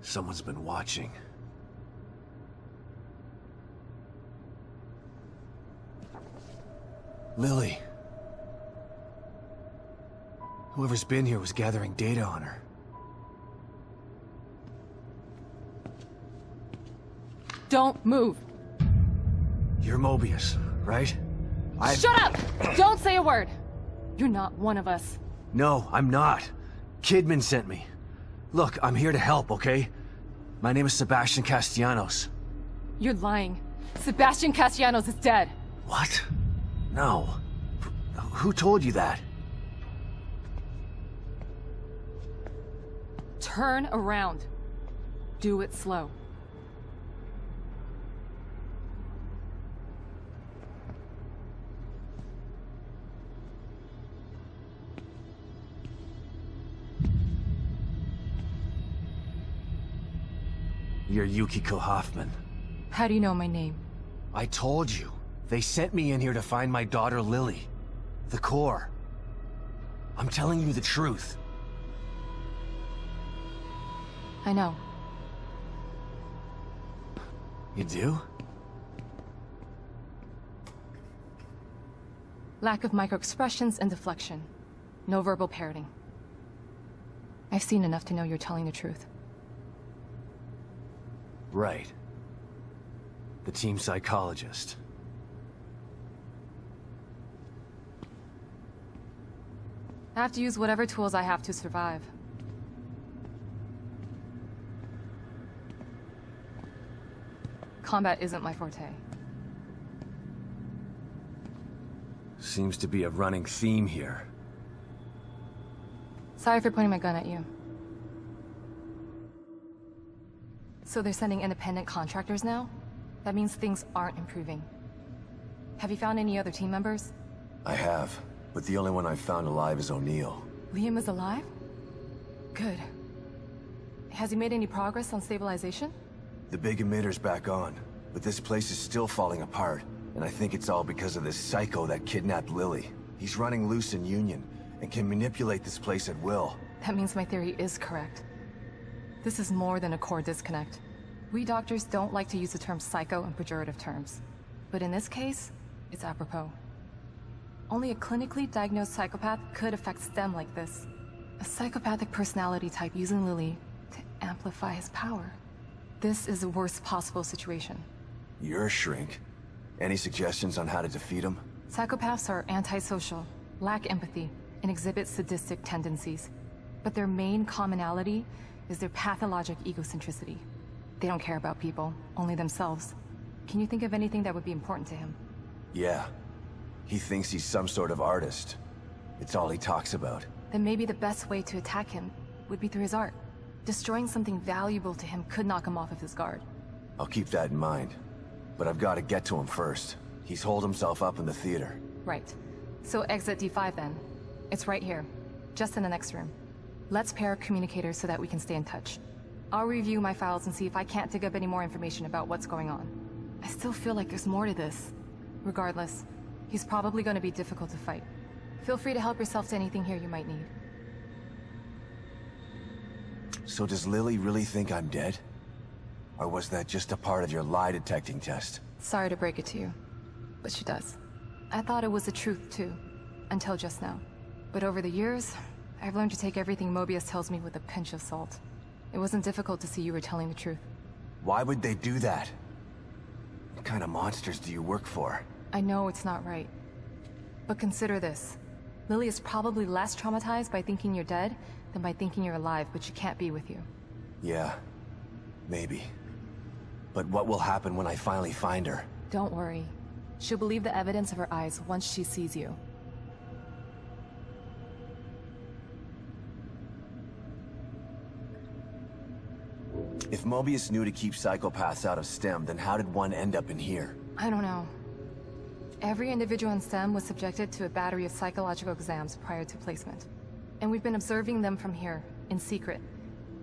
Someone's been watching. Lily. Whoever's been here was gathering data on her. Don't move. You're Mobius, right? Shut up! Don't say a word! You're not one of us. No, I'm not. Kidman sent me. Look, I'm here to help, okay? My name is Sebastian Castellanos. You're lying. Sebastian Castellanos is dead. What? No. Who told you that? Turn around. Do it slow. You're Yukiko Hoffman. How do you know my name? I told you. They sent me in here to find my daughter Lily. The core. I'm telling you the truth. I know. You do? Lack of microexpressions and deflection. No verbal parroting. I've seen enough to know you're telling the truth. Right. The team psychologist. I have to use whatever tools I have to survive. Combat isn't my forte. Seems to be a running theme here. Sorry for pointing my gun at you. So they're sending independent contractors now? That means things aren't improving. Have you found any other team members? I have, but the only one I've found alive is O'Neill. Liam is alive? Good. Has he made any progress on stabilization? The big emitter's back on, but this place is still falling apart, and I think it's all because of this psycho that kidnapped Lily. He's running loose in Union, and can manipulate this place at will. That means my theory is correct. This is more than a core disconnect. We doctors don't like to use the term psycho in pejorative terms. But in this case, it's apropos. Only a clinically diagnosed psychopath could affect STEM like this. A psychopathic personality type using Lily to amplify his power. This is the worst possible situation. You're a shrink. Any suggestions on how to defeat him? Psychopaths are antisocial, lack empathy, and exhibit sadistic tendencies. But their main commonality is their pathologic egocentricity. They don't care about people, only themselves. Can you think of anything that would be important to him? Yeah. He thinks he's some sort of artist. It's all he talks about. Then maybe the best way to attack him would be through his art. Destroying something valuable to him could knock him off of his guard. I'll keep that in mind. But I've got to get to him first. He's holed himself up in the theater. Right. So exit D5 then. It's right here. Just in the next room. Let's pair communicators so that we can stay in touch. I'll review my files and see if I can't dig up any more information about what's going on. I still feel like there's more to this. Regardless, he's probably going to be difficult to fight. Feel free to help yourself to anything here you might need. So does Lily really think I'm dead? Or was that just a part of your lie detecting test? Sorry to break it to you, but she does. I thought it was the truth too, until just now. But over the years, I've learned to take everything Mobius tells me with a pinch of salt. It wasn't difficult to see you were telling the truth. Why would they do that? What kind of monsters do you work for? I know it's not right. But consider this. Lily is probably less traumatized by thinking you're dead than by thinking you're alive, but she can't be with you. Yeah, maybe. But what will happen when I finally find her? Don't worry. She'll believe the evidence of her eyes once she sees you. If Mobius knew to keep psychopaths out of STEM, then how did one end up in here? I don't know. Every individual in STEM was subjected to a battery of psychological exams prior to placement. And we've been observing them from here, in secret,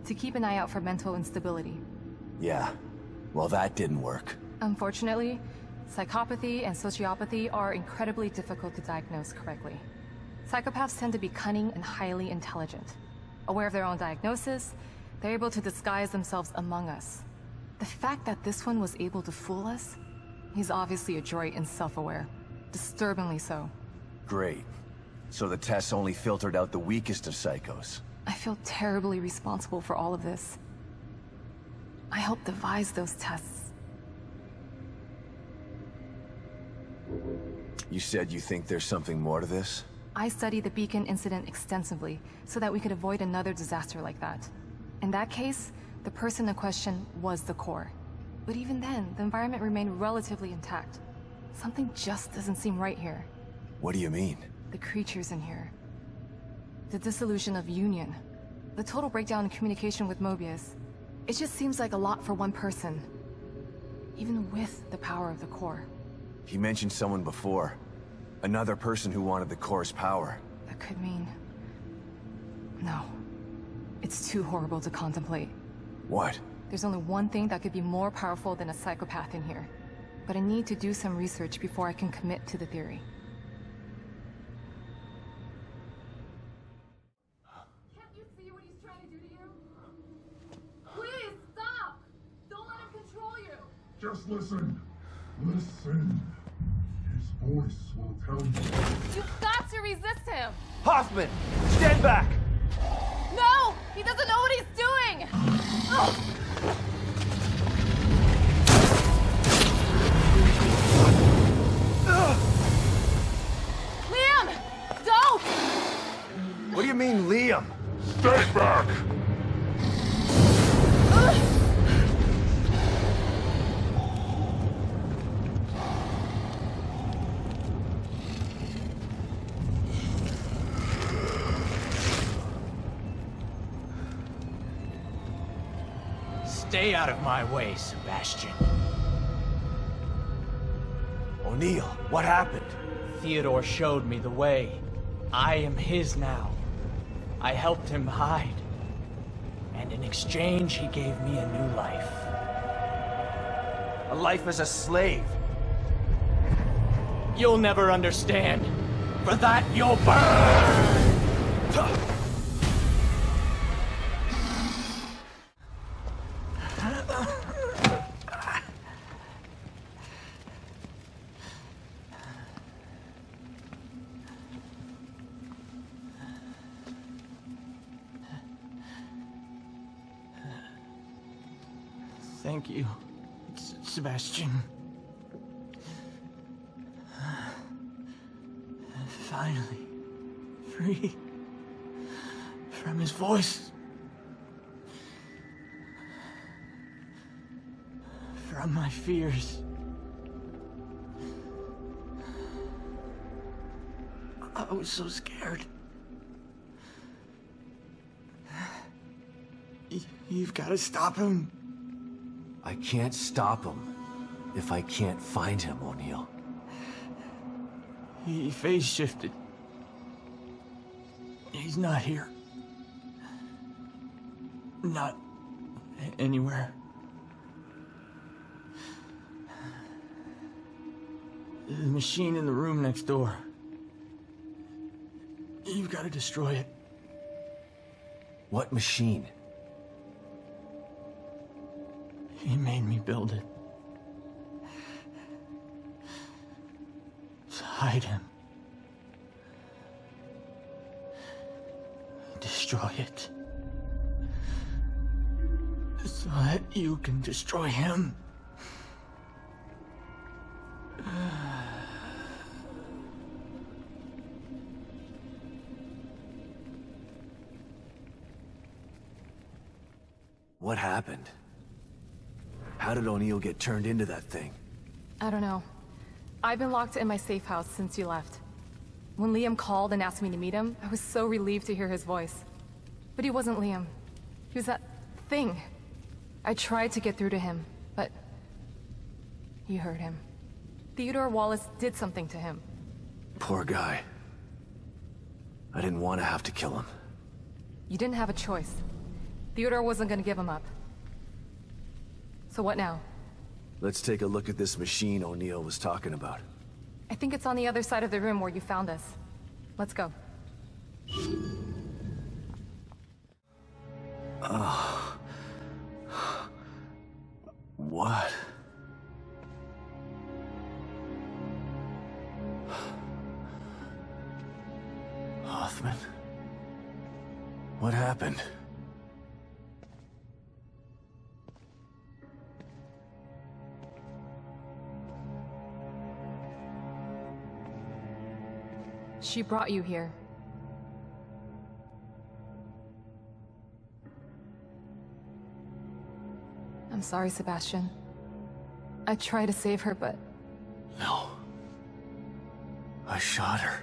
to keep an eye out for mental instability. Yeah, well that didn't work. Unfortunately, psychopathy and sociopathy are incredibly difficult to diagnose correctly. Psychopaths tend to be cunning and highly intelligent, aware of their own diagnosis, They're able to disguise themselves among us. The fact that this one was able to fool us, he's obviously adroit and self-aware. Disturbingly so. Great. So the tests only filtered out the weakest of psychos. I feel terribly responsible for all of this. I helped devise those tests. You said you think there's something more to this? I studied the Beacon incident extensively so that we could avoid another disaster like that. In that case, the person in question was the core. But even then, the environment remained relatively intact. Something just doesn't seem right here. What do you mean? The creatures in here. The dissolution of Union. The total breakdown in communication with Mobius. It just seems like a lot for one person. Even with the power of the core. He mentioned someone before. Another person who wanted the core's power. That could mean... No. It's too horrible to contemplate. What? There's only one thing that could be more powerful than a psychopath in here. But I need to do some research before I can commit to the theory. Can't you see what he's trying to do to you? Please, stop! Don't let him control you! Just listen. Listen. His voice will tell you. You've got to resist him! Hoffman! Stand back! No! He doesn't know what he's doing! Ugh. Liam! Don't! What do you mean, Liam? Stay back! Stay out of my way, Sebastian. O'Neill, what happened? Theodore showed me the way. I am his now. I helped him hide. And in exchange, he gave me a new life. A life as a slave. You'll never understand. For that, you'll burn! Thank you, Sebastian. Finally, free from his voice. From my fears. I was so scared. You've got to stop him. I can't stop him if I can't find him, O'Neill. He phase shifted. He's not here. Not anywhere. The machine in the room next door. You've got to destroy it. What machine? He made me build it. To hide him. Destroy it. So that you can destroy him. What happened? How did O'Neill get turned into that thing? I don't know. I've been locked in my safe house since you left. When Liam called and asked me to meet him, I was so relieved to hear his voice. But he wasn't Liam. He was that thing. I tried to get through to him, but... you heard him. Theodore Wallace did something to him. Poor guy. I didn't want to have to kill him. You didn't have a choice. Theodore wasn't gonna give him up. So what now? Let's take a look at this machine O'Neill was talking about. I think it's on the other side of the room where you found us. Let's go. Oh. What happened? She brought you here. I'm sorry, Sebastian. I tried to save her, but... No. I shot her.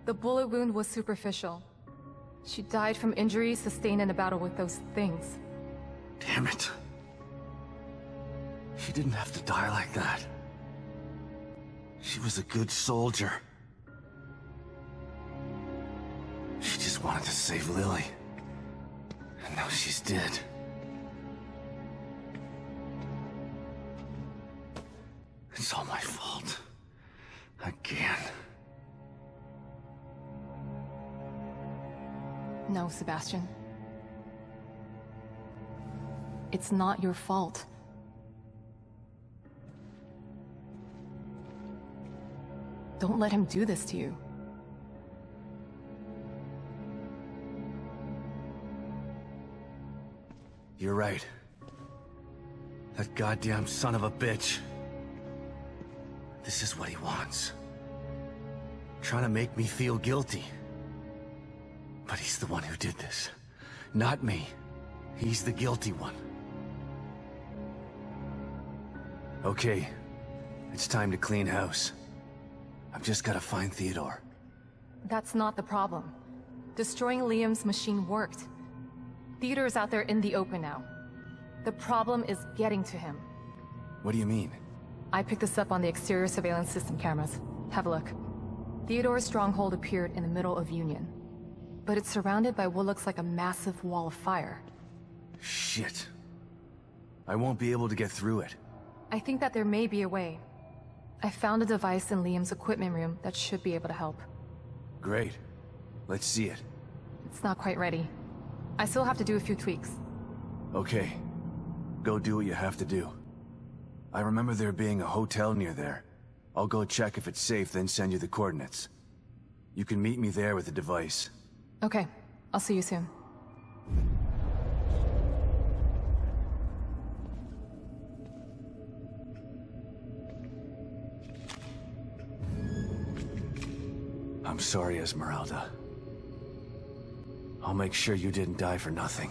The bullet wound was superficial. She died from injuries sustained in a battle with those things. Damn it. She didn't have to die like that. She was a good soldier. She just wanted to save Lily. And now she's dead. It's all my fault. Again. No, Sebastian. It's not your fault. Don't let him do this to you. You're right. That goddamn son of a bitch. This is what he wants. Trying to make me feel guilty. But he's the one who did this. Not me. He's the guilty one. Okay. It's time to clean house. I've just gotta find Theodore. That's not the problem. Destroying Liam's machine worked. Theodore's out there in the open now. The problem is getting to him. What do you mean? I picked this up on the exterior surveillance system cameras. Have a look. Theodore's stronghold appeared in the middle of Union. But it's surrounded by what looks like a massive wall of fire. Shit. I won't be able to get through it. I think that there may be a way. I found a device in Liam's equipment room that should be able to help. Great. Let's see it. It's not quite ready. I still have to do a few tweaks. Okay. Go do what you have to do. I remember there being a hotel near there. I'll go check if it's safe, then send you the coordinates. You can meet me there with the device. Okay. I'll see you soon. I'm sorry, Esmeralda. I'll make sure you didn't die for nothing.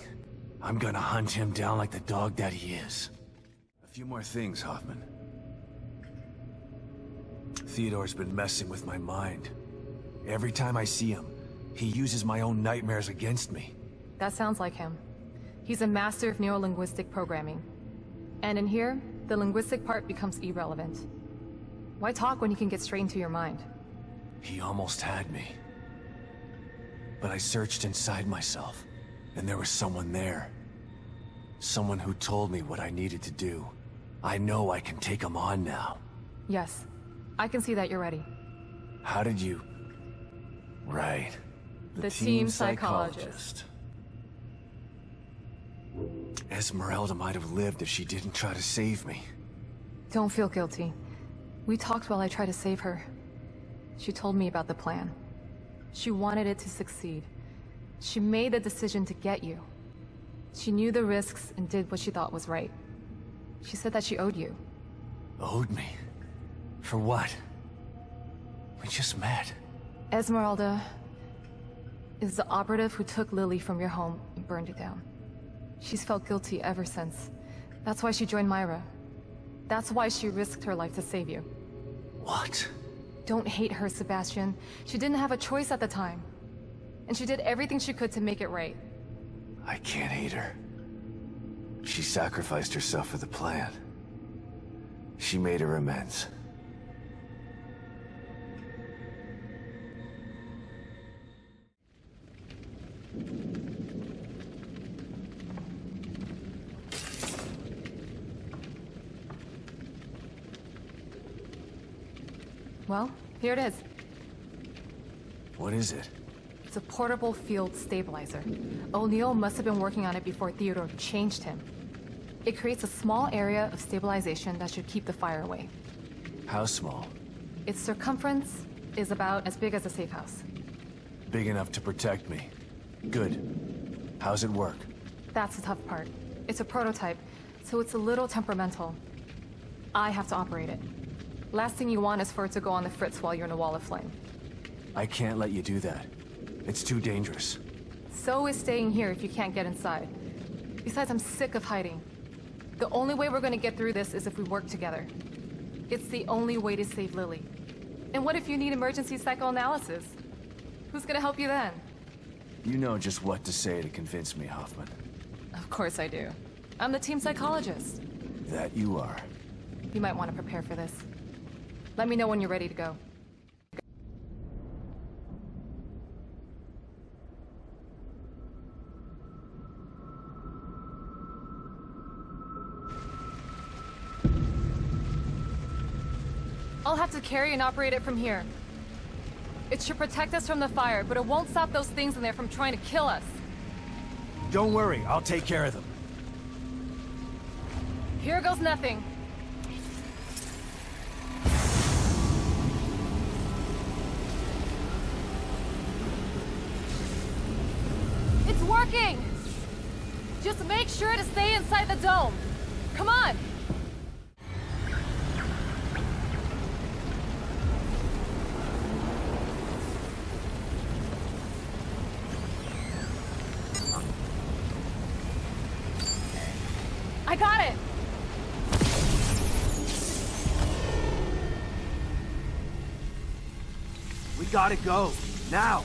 I'm gonna hunt him down like the dog that he is. A few more things, Hoffman. Theodore's been messing with my mind. Every time I see him, he uses my own nightmares against me. That sounds like him. He's a master of neurolinguistic programming. And in here, the linguistic part becomes irrelevant. Why talk when you can get straight into your mind? He almost had me. But I searched inside myself, and there was someone there. Someone who told me what I needed to do. I know I can take him on now. Yes. I can see that you're ready. How did you... Right. The team psychologist. Esmeralda might have lived if she didn't try to save me. Don't feel guilty. We talked while I tried to save her. She told me about the plan. She wanted it to succeed. She made the decision to get you. She knew the risks and did what she thought was right. She said that she owed you. Owed me? For what? We just met. Esmeralda is the operative who took Lily from your home and burned it down. She's felt guilty ever since. That's why she joined Myra. That's why she risked her life to save you. What? Don't hate her, Sebastian. She didn't have a choice at the time. And she did everything she could to make it right. I can't hate her. She sacrificed herself for the plan. She made her amends. Well, here it is. What is it? It's a portable field stabilizer. O'Neill must have been working on it before Theodore changed him. It creates a small area of stabilization that should keep the fire away. How small? Its circumference is about as big as a safe house. Big enough to protect me. Good. How's it work? That's the tough part. It's a prototype, so it's a little temperamental. I have to operate it. Last thing you want is for it to go on the fritz while you're in a wall of flame. I can't let you do that. It's too dangerous. So is staying here if you can't get inside. Besides, I'm sick of hiding. The only way we're gonna get through this is if we work together. It's the only way to save Lily. And what if you need emergency psychoanalysis? Who's gonna help you then? You know just what to say to convince me, Hoffman. Of course I do. I'm the team psychologist. That you are. You might want to prepare for this. Let me know when you're ready to go. I'll have to carry and operate it from here. It should protect us from the fire, but it won't stop those things in there from trying to kill us. Don't worry, I'll take care of them. Here goes nothing. It's working! Just make sure to stay inside the dome. Come on! I got it! We gotta go, now!